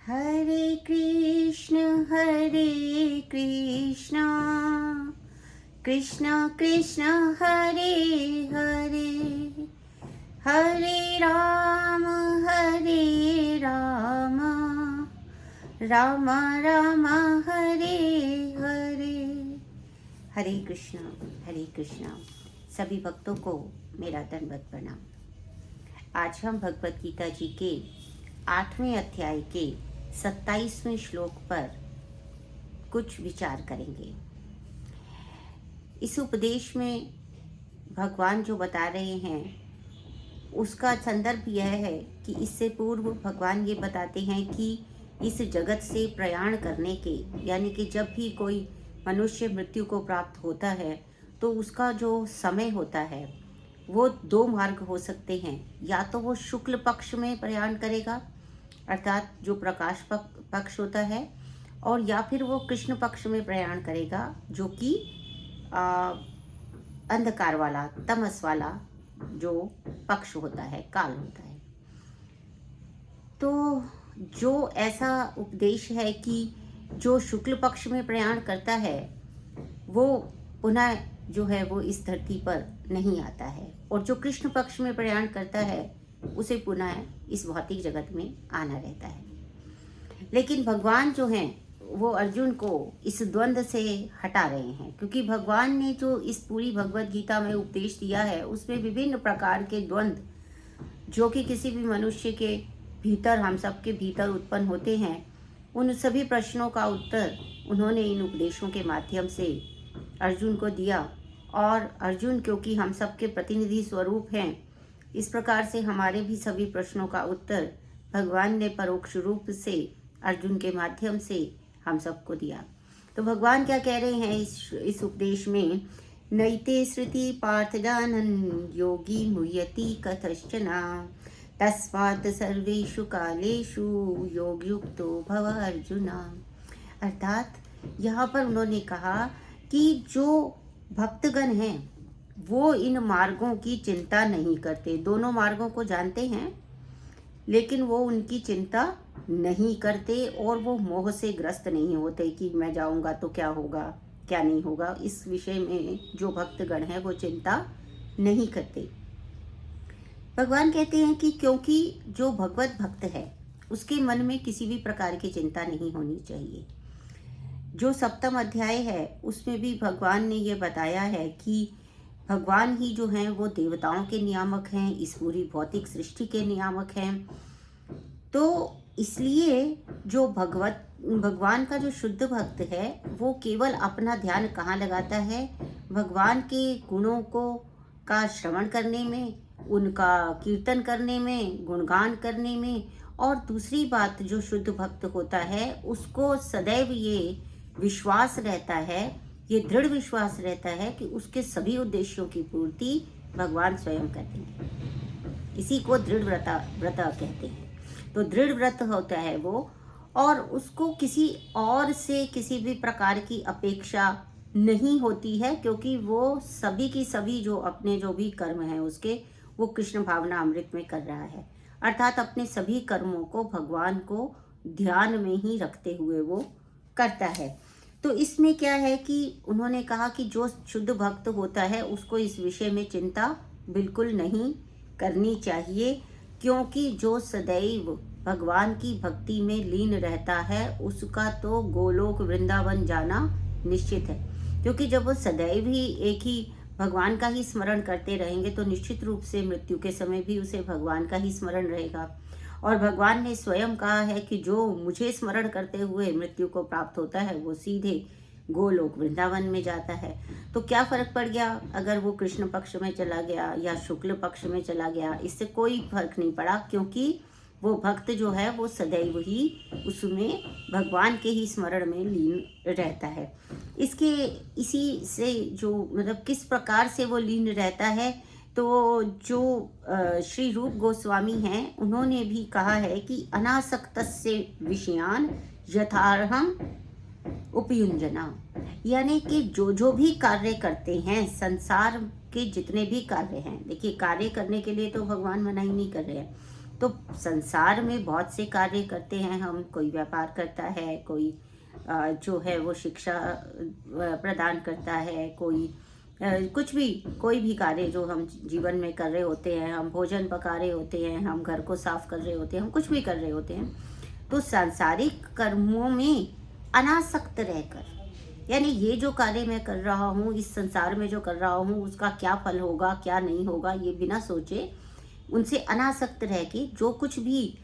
हरे कृष्ण कृष्ण कृष्ण हरे हरे, हरे राम राम राम हरे हरे। हरे कृष्णा सभी भक्तों को मेरा दंडवत प्रणाम। आज हम भगवत गीता जी के 8वें अध्याय के 27वें श्लोक पर कुछ विचार करेंगे। इस उपदेश में भगवान जो बता रहे हैं उसका संदर्भ यह है कि इससे पूर्व भगवान ये बताते हैं कि इस जगत से प्रयाण करने के, यानी कि जब भी कोई मनुष्य मृत्यु को प्राप्त होता है तो उसका जो समय होता है वो दो मार्ग हो सकते हैं। या तो वो शुक्ल पक्ष में प्रयाण करेगा, अर्थात जो प्रकाश पक्ष होता है, और या फिर वो कृष्ण पक्ष में प्रयाण करेगा, जो कि अंधकार वाला, तमस वाला जो पक्ष होता है, काल होता है। तो जो ऐसा उपदेश है कि जो शुक्ल पक्ष में प्रयाण करता है वो पुनः जो है वो इस धरती पर नहीं आता है, और जो कृष्ण पक्ष में प्रयाण करता है उसे पुनः इस भौतिक जगत में आना रहता है। लेकिन भगवान जो हैं वो अर्जुन को इस द्वंद्व से हटा रहे हैं, क्योंकि भगवान ने जो इस पूरी भगवत गीता में उपदेश दिया है उसमें विभिन्न प्रकार के द्वंद्व जो कि किसी भी मनुष्य के भीतर, हम सबके भीतर उत्पन्न होते हैं, उन सभी प्रश्नों का उत्तर उन्होंने इन उपदेशों के माध्यम से अर्जुन को दिया। और अर्जुन क्योंकि हम सबके प्रतिनिधि स्वरूप हैं, इस प्रकार से हमारे भी सभी प्रश्नों का उत्तर भगवान ने परोक्ष रूप से अर्जुन के माध्यम से हम सबको दिया। तो भगवान क्या कह रहे हैं इस उपदेश में, नैते श्रुति पार्थ जानन् योगी मुह्यति कथश्चना तस्मात् सर्वेषु कालेषु योग युक्तो भव अर्जुना। अर्थात यहाँ पर उन्होंने कहा कि जो भक्तगण हैं वो इन मार्गों की चिंता नहीं करते, दोनों मार्गों को जानते हैं लेकिन वो उनकी चिंता नहीं करते, और वो मोह से ग्रस्त नहीं होते कि मैं जाऊंगा तो क्या होगा क्या नहीं होगा। इस विषय में जो भक्तगण हैं वो चिंता नहीं करते। भगवान कहते हैं कि क्योंकि जो भगवत भक्त है उसके मन में किसी भी प्रकार की चिंता नहीं होनी चाहिए। जो 7वां अध्याय है उसमें भी भगवान ने ये बताया है कि भगवान ही जो हैं वो देवताओं के नियामक हैं, इस पूरी भौतिक सृष्टि के नियामक हैं। तो इसलिए जो भगवान का जो शुद्ध भक्त है वो केवल अपना ध्यान कहाँ लगाता है, भगवान के गुणों का श्रवण करने में, उनका कीर्तन करने में, गुणगान करने में। और दूसरी बात, जो शुद्ध भक्त होता है उसको सदैव ये विश्वास रहता है, ये दृढ़ विश्वास रहता है कि उसके सभी उद्देश्यों की पूर्ति भगवान स्वयं कर देंगे। इसी को दृढ़ व्रत कहते हैं। तो दृढ़ व्रत होता है वो, और उसको किसी और से किसी भी प्रकार की अपेक्षा नहीं होती है, क्योंकि वो सभी की सभी जो अपने जो भी कर्म हैं उसके वो कृष्ण भावना अमृत में कर रहा है। अर्थात अपने सभी कर्मों को भगवान को ध्यान में ही रखते हुए वो करता है। तो इसमें क्या है कि उन्होंने कहा कि जो शुद्ध भक्त होता है उसको इस विषय में चिंता बिल्कुल नहीं करनी चाहिए, क्योंकि जो सदैव भगवान की भक्ति में लीन रहता है उसका तो गोलोक वृंदावन जाना निश्चित है। क्योंकि जब वो सदैव ही एक ही भगवान का ही स्मरण करते रहेंगे तो निश्चित रूप से मृत्यु के समय भी उसे भगवान का ही स्मरण रहेगा। और भगवान ने स्वयं कहा है कि जो मुझे स्मरण करते हुए मृत्यु को प्राप्त होता है वो सीधे गोलोक वृंदावन में जाता है। तो क्या फर्क पड़ गया अगर वो कृष्ण पक्ष में चला गया या शुक्ल पक्ष में चला गया, इससे कोई फर्क नहीं पड़ा, क्योंकि वो भक्त जो है वो सदैव ही उसमें भगवान के ही स्मरण में लीन रहता है। इसी से जो मतलब किस प्रकार से वो लीन रहता है, तो जो श्री रूप गोस्वामी हैं उन्होंने भी कहा है कि अनासक्तस्य विषयान यथार्हं उपयुञ्जना, यानी कि जो भी कार्य करते हैं, संसार के जितने भी कार्य हैं, देखिए कार्य करने के लिए तो भगवान मना ही नहीं कर रहे हैं, तो संसार में बहुत से कार्य करते हैं हम, कोई व्यापार करता है, कोई जो है वो शिक्षा प्रदान करता है, कोई कुछ भी, कोई भी कार्य जो हम जीवन में कर रहे होते हैं, हम भोजन पका रहे होते हैं, हम घर को साफ कर रहे होते हैं, हम कुछ भी कर रहे होते हैं, तो सांसारिक कर्मों में अनासक्त रहकर, यानी ये जो कार्य मैं कर रहा हूँ, इस संसार में जो कर रहा हूँ, उसका क्या फल होगा, क्या नहीं होगा, ये बिना सोचे उनसे अनासक्त रह के जो कुछ भी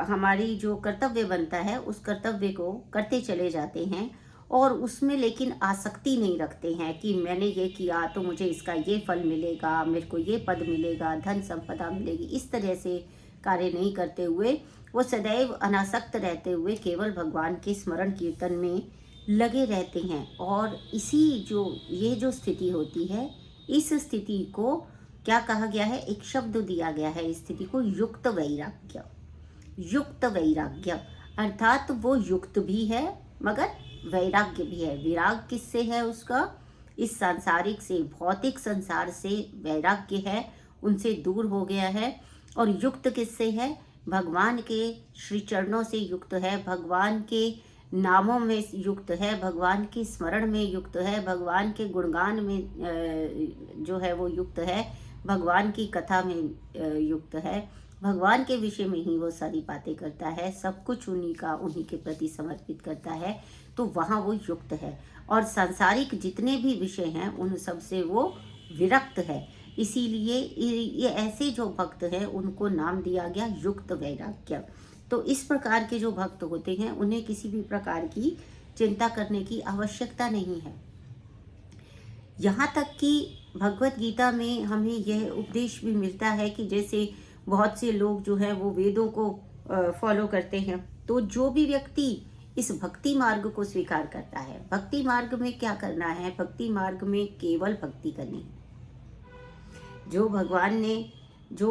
हमारी जो कर्तव्य बनता है, उस कर्तव्य को करते चले जाते हैं, और उसमें लेकिन आसक्ति नहीं रखते हैं कि मैंने ये किया तो मुझे इसका ये फल मिलेगा, मेरे को ये पद मिलेगा, धन संपदा मिलेगी। इस तरह से कार्य नहीं करते हुए वो सदैव अनासक्त रहते हुए केवल भगवान के स्मरण कीर्तन में लगे रहते हैं। और ये जो स्थिति होती है, इस स्थिति को क्या कहा गया है, एक शब्द दिया गया है इस स्थिति को, युक्त वैराग्य। युक्त वैराग्य अर्थात वो युक्त भी है मगर वैराग्य भी है। विराग किससे है उसका, इस सांसारिक से, भौतिक संसार से वैराग्य है, उनसे दूर हो गया है। और युक्त किससे है, भगवान के श्री चरणों से युक्त है, भगवान के नामों में युक्त है, भगवान के स्मरण में युक्त है, भगवान के गुणगान में जो है वो युक्त है, भगवान की कथा में युक्त है, भगवान के विषय में ही वो सारी बातें करता है, सब कुछ उन्हीं के प्रति समर्पित करता है, तो वहाँ वो युक्त है। और सांसारिक जितने भी विषय हैं उन सब से वो विरक्त है। इसीलिए ये ऐसे जो भक्त हैं उनको नाम दिया गया युक्त वैराग्य। तो इस प्रकार के जो भक्त होते हैं उन्हें किसी भी प्रकार की चिंता करने की आवश्यकता नहीं है। यहाँ तक कि भगवत गीता में हमें यह उपदेश भी मिलता है कि जैसे बहुत से लोग जो है वो वेदों को फॉलो करते हैं, तो जो भी व्यक्ति इस भक्ति मार्ग को स्वीकार करता है, भक्ति मार्ग में क्या करना है, भक्ति मार्ग में केवल भक्ति करनी। जो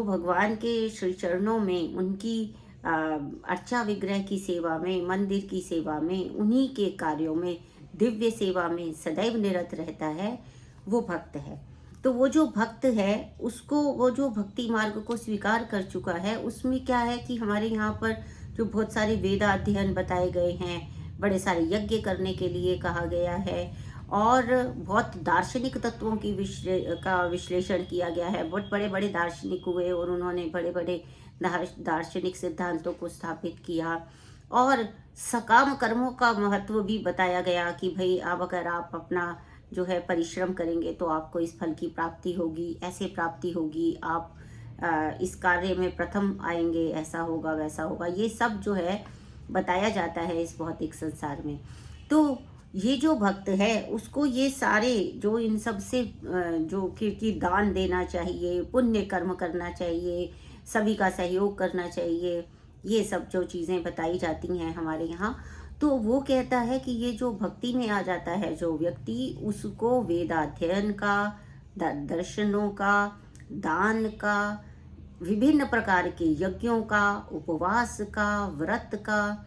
भगवान के श्री चरणों में, उनकी अर्चा विग्रह की सेवा में, मंदिर की सेवा में, उन्हीं के कार्यों में, दिव्य सेवा में सदैव निरत रहता है, वो भक्त है। तो वो जो भक्त है उसको, वो जो भक्ति मार्ग को स्वीकार कर चुका है, उसमें क्या है कि हमारे यहाँ पर जो बहुत सारे वेदाध्ययन बताए गए हैं, बड़े सारे यज्ञ करने के लिए कहा गया है, और बहुत दार्शनिक तत्वों की का विश्लेषण किया गया है। बहुत बड़े बड़े दार्शनिक हुए और उन्होंने बड़े बड़े दार्शनिक सिद्धांतों को स्थापित किया, और सकाम कर्मों का महत्व भी बताया गया कि भाई अब अगर आप अपना जो है परिश्रम करेंगे तो आपको इस फल की प्राप्ति होगी, ऐसे प्राप्ति होगी, आप इस कार्य में प्रथम आएंगे, ऐसा होगा वैसा होगा, ये सब जो है बताया जाता है इस भौतिक संसार में। तो ये जो भक्त है उसको ये सारे जो इन सब से जो कि दान देना चाहिए, पुण्य कर्म करना चाहिए, सभी का सहयोग करना चाहिए, ये सब जो चीज़ें बताई जाती हैं हमारे यहाँ, तो वो कहता है कि ये जो भक्ति में आ जाता है जो व्यक्ति, उसको वेदाध्ययन का, दर्शनों का, दान का, विभिन्न प्रकार के यज्ञों का, उपवास का, व्रत का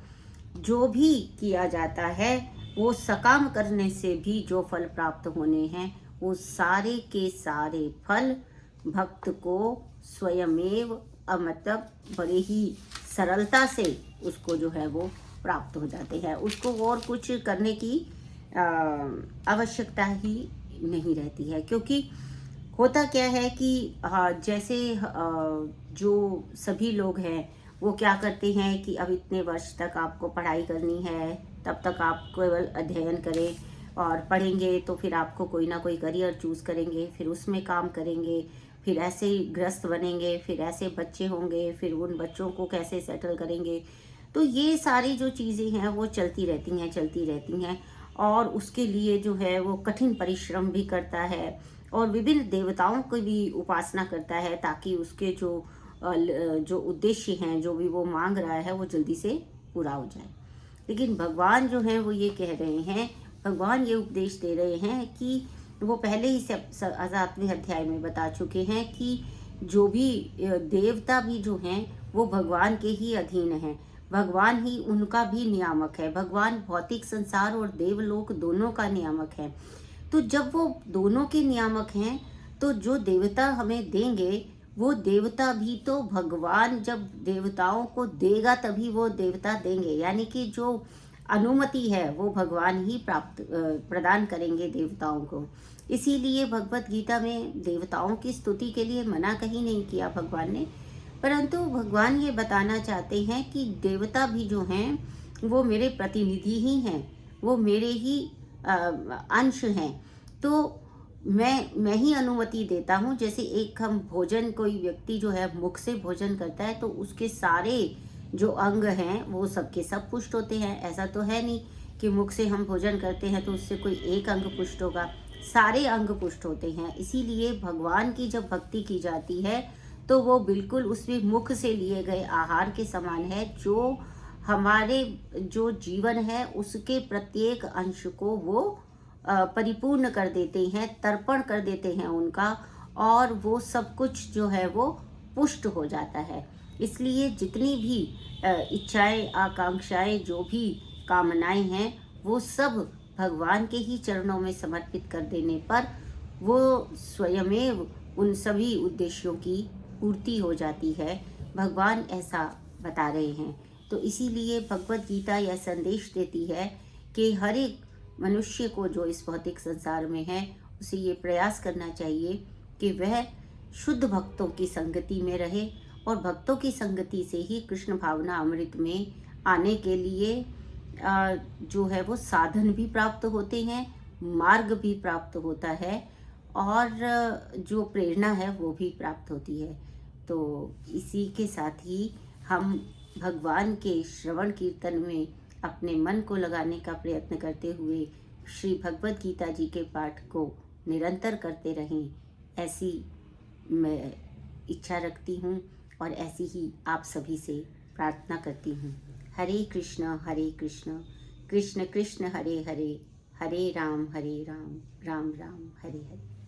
जो भी किया जाता है, वो सकाम करने से भी जो फल प्राप्त होने हैं, वो सारे के सारे फल भक्त को स्वयमेव मतलब बड़े ही सरलता से उसको जो है वो प्राप्त हो जाते हैं। उसको और कुछ करने की आवश्यकता ही नहीं रहती है। क्योंकि होता क्या है कि जैसे जो सभी लोग हैं वो क्या करते हैं कि अब इतने वर्ष तक आपको पढ़ाई करनी है, तब तक आप केवल अध्ययन करें, और पढ़ेंगे तो फिर आपको कोई ना कोई करियर चूज़ करेंगे, फिर उसमें काम करेंगे, फिर ऐसे ही गृहस्थ बनेंगे, फिर ऐसे बच्चे होंगे, फिर उन बच्चों को कैसे सेटल करेंगे। तो ये सारी जो चीज़ें हैं वो चलती रहती हैं, और उसके लिए जो है वो कठिन परिश्रम भी करता है, और विभिन्न देवताओं की भी उपासना करता है, ताकि उसके जो उद्देश्य हैं, जो भी वो मांग रहा है, वो जल्दी से पूरा हो जाए। लेकिन भगवान जो है वो ये कह रहे हैं, भगवान ये उपदेश दे रहे हैं कि वो पहले ही 7वें अध्याय में बता चुके हैं कि जो भी देवता भी जो हैं वो भगवान के ही अधीन हैं, भगवान ही उनका भी नियामक है, भगवान भौतिक संसार और देवलोक दोनों का नियामक है। तो जब वो दोनों के नियामक हैं, तो जो देवता हमें देंगे वो देवता भी तो भगवान जब देवताओं को देगा तभी वो देवता देंगे, यानी कि जो अनुमति है वो भगवान ही प्रदान करेंगे देवताओं को। इसीलिए भगवत गीता में देवताओं की स्तुति के लिए मना कहीं नहीं किया भगवान ने, परंतु भगवान ये बताना चाहते हैं कि देवता भी जो हैं वो मेरे प्रतिनिधि ही हैं, वो मेरे ही अंश हैं। तो मैं ही अनुमति देता हूँ। जैसे एक हम भोजन, कोई व्यक्ति जो है मुख से भोजन करता है तो उसके सारे जो अंग हैं वो सबके सब पुष्ट होते हैं। ऐसा तो है नहीं कि मुख से हम भोजन करते हैं तो उससे कोई एक अंग पुष्ट होगा, सारे अंग पुष्ट होते हैं। इसीलिए भगवान की जब भक्ति की जाती है तो वो बिल्कुल उसमें मुख से लिए गए आहार के समान है, जो हमारे जो जीवन है उसके प्रत्येक अंश को वो परिपूर्ण कर देते हैं, तर्पण कर देते हैं उनका, और वो सब कुछ जो है वो पुष्ट हो जाता है। इसलिए जितनी भी इच्छाएं, आकांक्षाएं, जो भी कामनाएं हैं वो सब भगवान के ही चरणों में समर्पित कर देने पर वो स्वयमेव उन सभी उद्देश्यों की पूर्ति हो जाती है। भगवान ऐसा बता रहे हैं। तो इसीलिए भगवत गीता यह संदेश देती है कि हर एक मनुष्य को जो इस भौतिक संसार में है उसे ये प्रयास करना चाहिए कि वह शुद्ध भक्तों की संगति में रहे, और भक्तों की संगति से ही कृष्ण भावना अमृत में आने के लिए जो है वो साधन भी प्राप्त होते हैं, मार्ग भी प्राप्त होता है, और जो प्रेरणा है वो भी प्राप्त होती है। तो इसी के साथ ही हम भगवान के श्रवण कीर्तन में अपने मन को लगाने का प्रयत्न करते हुए श्री भगवत गीता जी के पाठ को निरंतर करते रहें, ऐसी मैं इच्छा रखती हूँ और ऐसी ही आप सभी से प्रार्थना करती हूँ। हरे कृष्ण कृष्ण कृष्ण हरे हरे, हरे राम राम राम हरे हरे।